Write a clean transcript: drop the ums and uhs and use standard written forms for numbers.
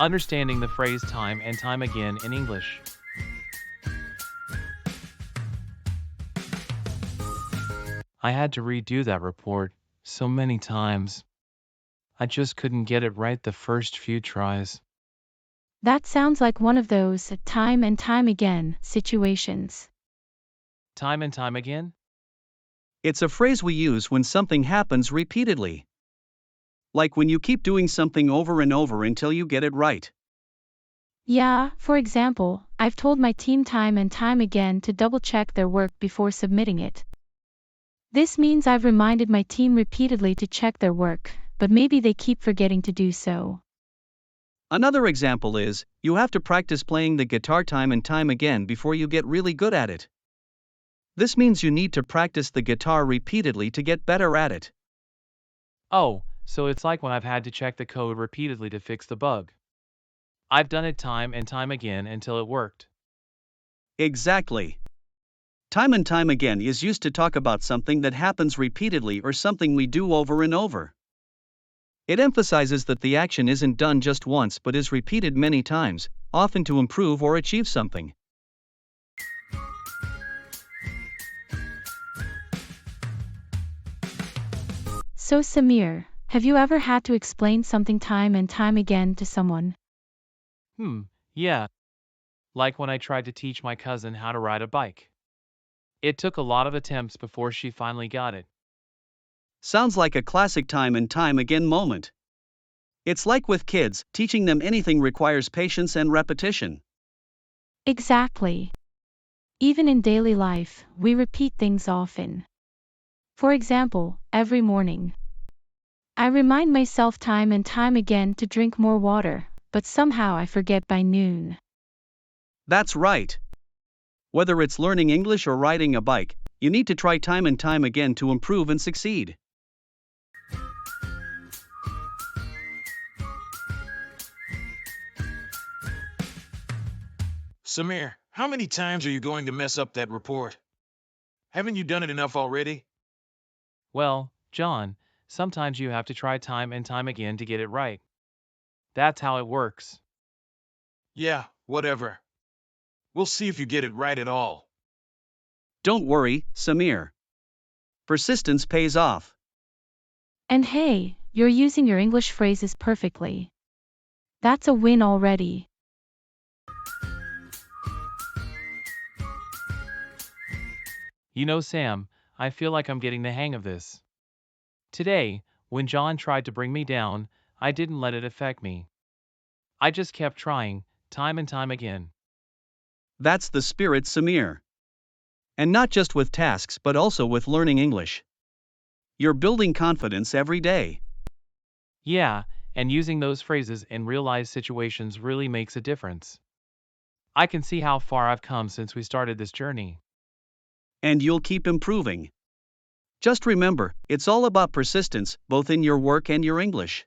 Understanding the phrase time and time again in English. I had to redo that report so many times. I just couldn't get it right the first few tries. That sounds like one of those time and time again situations. Time and time again? It's a phrase we use when something happens repeatedly. Like when you keep doing something over and over until you get it right. Yeah, for example, I've told my team time and time again to double-check their work before submitting it. This means I've reminded my team repeatedly to check their work, but maybe they keep forgetting to do so. Another example is, you have to practice playing the guitar time and time again before you get really good at it. This means you need to practice the guitar repeatedly to get better at it. Oh, so it's like when I've had to check the code repeatedly to fix the bug. I've done it time and time again until it worked. Exactly. Time and time again is used to talk about something that happens repeatedly or something we do over and over. It emphasizes that the action isn't done just once but is repeated many times, often to improve or achieve something. So Samir, have you ever had to explain something time and time again to someone? Yeah. Like when I tried to teach my cousin how to ride a bike. It took a lot of attempts before she finally got it. Sounds like a classic time and time again moment. It's like with kids, teaching them anything requires patience and repetition. Exactly. Even in daily life, we repeat things often. For example, every morning. I remind myself time and time again to drink more water, but somehow I forget by noon. That's right. Whether it's learning English or riding a bike, you need to try time and time again to improve and succeed. Samir, how many times are you going to mess up that report? Haven't you done it enough already? Well, John, sometimes you have to try time and time again to get it right. That's how it works. Yeah, whatever. We'll see if you get it right at all. Don't worry, Samir. Persistence pays off. And hey, you're using your English phrases perfectly. That's a win already. You know, Sam, I feel like I'm getting the hang of this. Today, when John tried to bring me down, I didn't let it affect me. I just kept trying, time and time again. That's the spirit, Samir. And not just with tasks but also with learning English. You're building confidence every day. Yeah, and using those phrases in real life situations really makes a difference. I can see how far I've come since we started this journey. And you'll keep improving. Just remember, it's all about persistence, both in your work and your English.